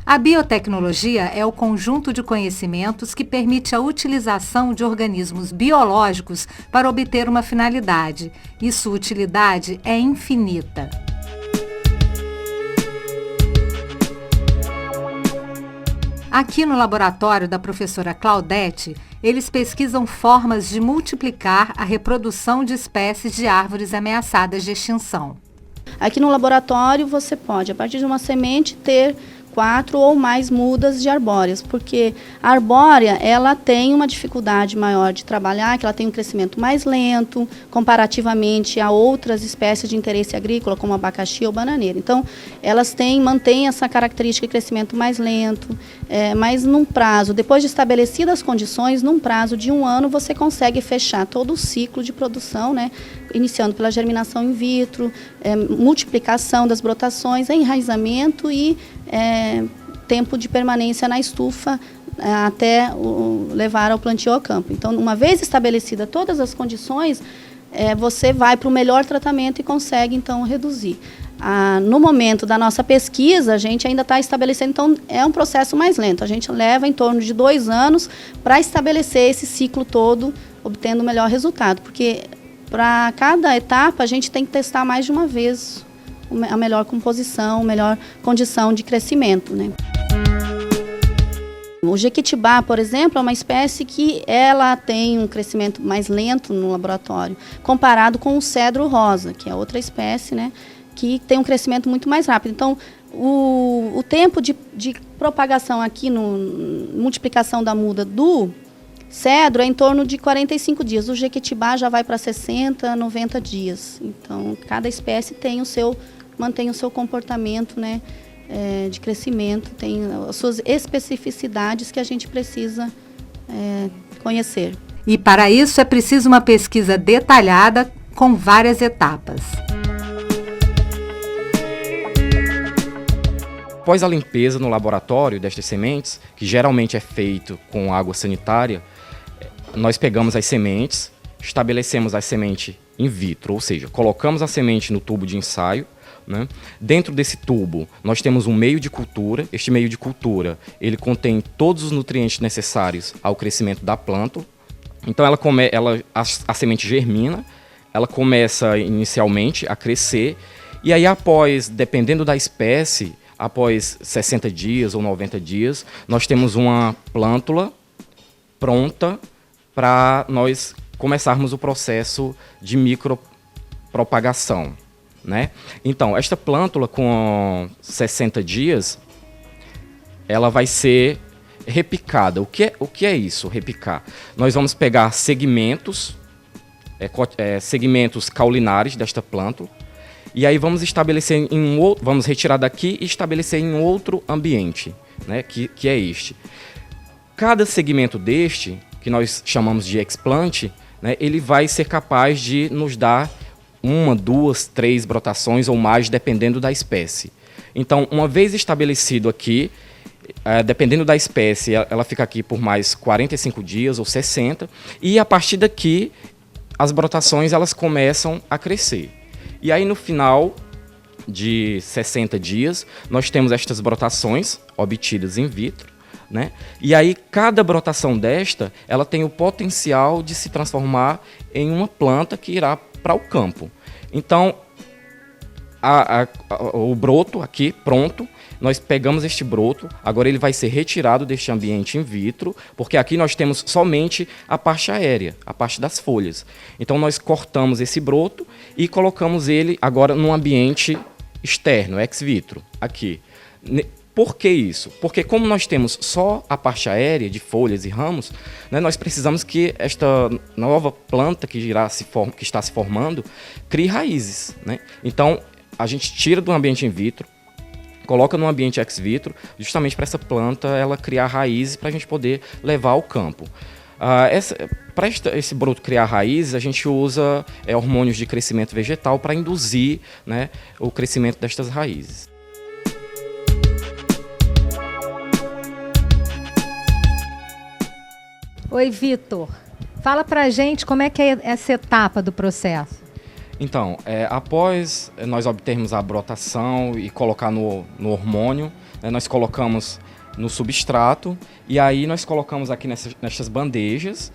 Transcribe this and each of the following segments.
A biotecnologia é o conjunto de conhecimentos que permite a utilização de organismos biológicos para obter uma finalidade, e sua utilidade é infinita. Aqui no laboratório da professora Claudete, eles pesquisam formas de multiplicar a reprodução de espécies de árvores ameaçadas de extinção. Aqui no laboratório você pode, a partir de uma semente, ter 4 ou mais mudas de arbóreas, porque a arbórea ela tem uma dificuldade maior de trabalhar, que ela tem um crescimento mais lento, comparativamente a outras espécies de interesse agrícola, como abacaxi ou bananeira. Então, elas mantêm essa característica de crescimento mais lento, mas num prazo, depois de estabelecidas as condições, num prazo de 1 ano, você consegue fechar todo o ciclo de produção, né? Iniciando pela germinação in vitro, multiplicação das brotações, enraizamento e tempo de permanência na estufa até levar ao plantio ao campo. Então, uma vez estabelecida todas as condições, você vai para o melhor tratamento e consegue, então, reduzir. No momento da nossa pesquisa, a gente ainda está estabelecendo, então, é um processo mais lento. A gente leva em torno de 2 anos para estabelecer esse ciclo todo, obtendo o melhor resultado, porque para cada etapa a gente tem que testar mais de uma vez a melhor composição, a melhor condição de crescimento, né? O jequitibá, por exemplo, é uma espécie que ela tem um crescimento mais lento no laboratório, comparado com o cedro rosa, que é outra espécie, né, que tem um crescimento muito mais rápido. Então, o tempo de propagação aqui, multiplicação da muda do cedro é em torno de 45 dias. O jequitibá já vai para 60, 90 dias. Então, cada espécie mantém o seu comportamento, né, de crescimento, tem as suas especificidades que a gente precisa conhecer. E para isso é preciso uma pesquisa detalhada com várias etapas. Após a limpeza no laboratório destas sementes, que geralmente é feito com água sanitária, nós pegamos as sementes, estabelecemos a semente in vitro, ou seja, colocamos a semente no tubo de ensaio, né? Dentro desse tubo nós temos um meio de cultura. Este meio de cultura ele contém todos os nutrientes necessários ao crescimento da planta. Então a semente germina, ela começa inicialmente a crescer e aí dependendo da espécie, após 60 dias ou 90 dias, nós temos uma plântula pronta para nós começarmos o processo de micropropagação, né? Então, esta plântula com 60 dias, ela vai ser repicada. O que é isso, repicar? Nós vamos pegar segmentos caulinares desta plântula, e aí vamos estabelecer vamos retirar daqui e estabelecer em outro ambiente, né? Que é este. Cada segmento deste, que nós chamamos de explante, né, ele vai ser capaz de nos dar 1, 2, 3 brotações ou mais, dependendo da espécie. Então, uma vez estabelecido aqui, dependendo da espécie, ela fica aqui por mais 45 dias ou 60, e a partir daqui, as brotações elas começam a crescer. E aí, no final de 60 dias, nós temos estas brotações obtidas in vitro, né? E aí, cada brotação ela tem o potencial de se transformar em uma planta que irá para o campo. Então, o broto aqui, pronto, nós pegamos este broto, agora ele vai ser retirado deste ambiente in vitro, porque aqui nós temos somente a parte aérea, a parte das folhas. Então, nós cortamos esse broto e colocamos ele agora num ambiente externo, ex vitro, aqui. Por que isso? Porque como nós temos só a parte aérea de folhas e ramos, né, nós precisamos que esta nova planta que está se formando crie raízes, né? Então, a gente tira do ambiente in vitro, coloca no ambiente ex vitro, justamente para essa planta ela criar raízes para a gente poder levar ao campo. Para esse broto criar raízes, a gente usa hormônios de crescimento vegetal para induzir, né, o crescimento destas raízes. Oi, Vitor. Fala pra gente como é que é essa etapa do processo. Então, após nós obtermos a brotação e colocar no hormônio, né, nós colocamos no substrato e aí nós colocamos aqui nessas bandejas,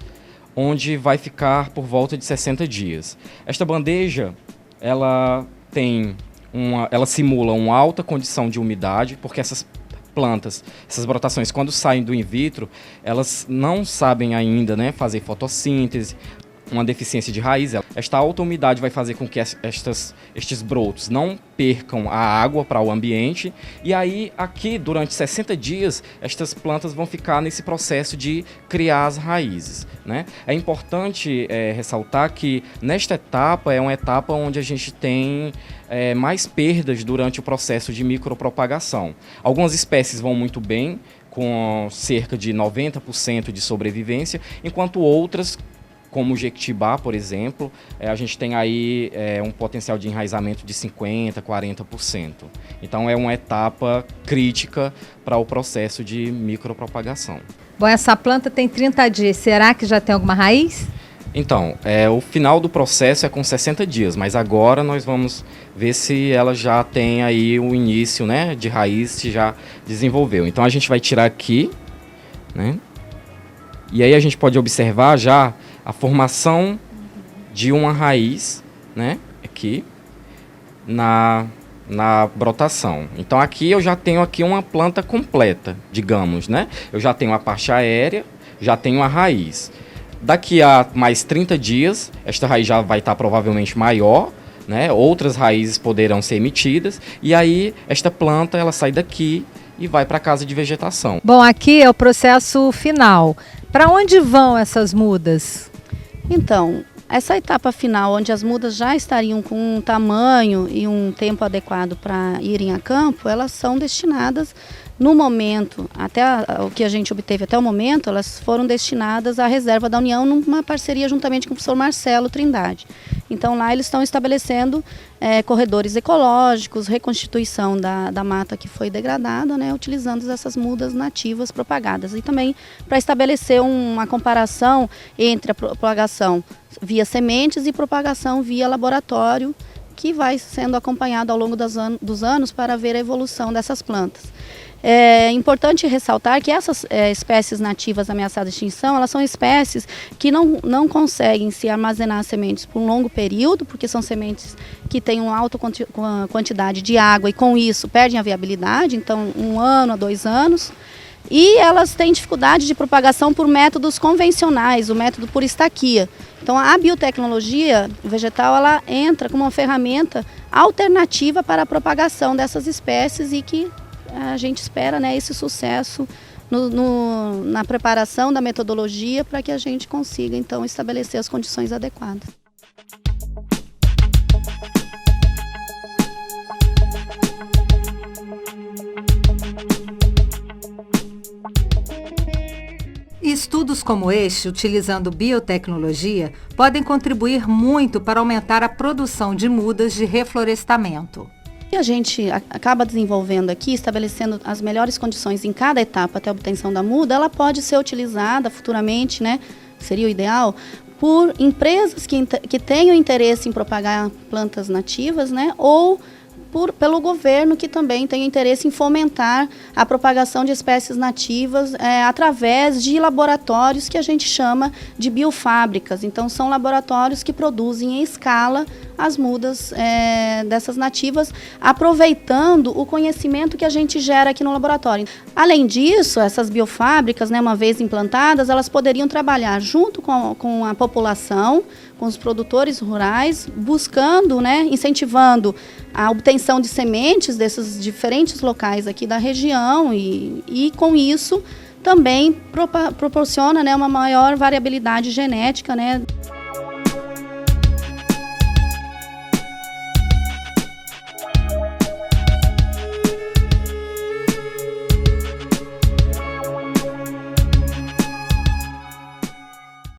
onde vai ficar por volta de 60 dias. Esta bandeja, ela simula uma alta condição de umidade, porque essas plantas, essas brotações, quando saem do in vitro, elas não sabem ainda, né, fazer fotossíntese, uma deficiência de raiz. Esta alta umidade vai fazer com que estes brotos não percam a água para o ambiente. E aí, aqui, durante 60 dias, estas plantas vão ficar nesse processo de criar as raízes, né? É importante ressaltar que nesta etapa é uma etapa onde a gente tem mais perdas durante o processo de micropropagação. Algumas espécies vão muito bem, com cerca de 90% de sobrevivência, enquanto outras, como o jequitibá, por exemplo, a gente tem aí um potencial de enraizamento de 50%, 40%. Então é uma etapa crítica para o processo de micropropagação. Bom, essa planta tem 30 dias, será que já tem alguma raiz? Então, o final do processo é com 60 dias, mas agora nós vamos ver se ela já tem aí o início, né, de raiz, se já desenvolveu. Então a gente vai tirar aqui, né, e aí a gente pode observar já a formação de uma raiz, né, aqui na brotação. Então aqui eu já tenho aqui uma planta completa, digamos, né? Eu já tenho a parte aérea, já tenho a raiz. Daqui a mais 30 dias, esta raiz já vai estar provavelmente maior, né? Outras raízes poderão ser emitidas e aí esta planta ela sai daqui e vai para a casa de vegetação. Bom, aqui é o processo final. Para onde vão essas mudas? Então, essa etapa final, onde as mudas já estariam com um tamanho e um tempo adequado para irem a campo, elas são destinadas, no momento, o que a gente obteve até o momento, elas foram destinadas à Reserva da União numa parceria juntamente com o professor Marcelo Trindade. Então lá eles estão estabelecendo corredores ecológicos, reconstituição da mata que foi degradada, né, utilizando essas mudas nativas propagadas. E também para estabelecer uma comparação entre a propagação via sementes e propagação via laboratório, que vai sendo acompanhado ao longo dos anos para ver a evolução dessas plantas. É importante ressaltar que essas espécies nativas ameaçadas de extinção, elas são espécies que não conseguem se armazenar sementes por um longo período, porque são sementes que têm uma alta quantidade de água e com isso perdem a viabilidade, então 1 ano a 2 anos. E elas têm dificuldade de propagação por métodos convencionais, o método por estaquia. Então a biotecnologia vegetal ela entra como uma ferramenta alternativa para a propagação dessas espécies e que a gente espera, né, esse sucesso na preparação da metodologia para que a gente consiga então estabelecer as condições adequadas. Estudos como este, utilizando biotecnologia, podem contribuir muito para aumentar a produção de mudas de reflorestamento. E a gente acaba desenvolvendo aqui, estabelecendo as melhores condições em cada etapa até a obtenção da muda, ela pode ser utilizada futuramente, né, seria o ideal, por empresas que tenham interesse em propagar plantas nativas, né, ou pelo governo que também tem interesse em fomentar a propagação de espécies nativas através de laboratórios que a gente chama de biofábricas. Então são laboratórios que produzem em escala as mudas dessas nativas, aproveitando o conhecimento que a gente gera aqui no laboratório. Além disso, essas biofábricas, né, uma vez implantadas, elas poderiam trabalhar junto com a população, com os produtores rurais, buscando, né, incentivando a obtenção de sementes desses diferentes locais aqui da região e com isso também proporciona, né, uma maior variabilidade genética, né.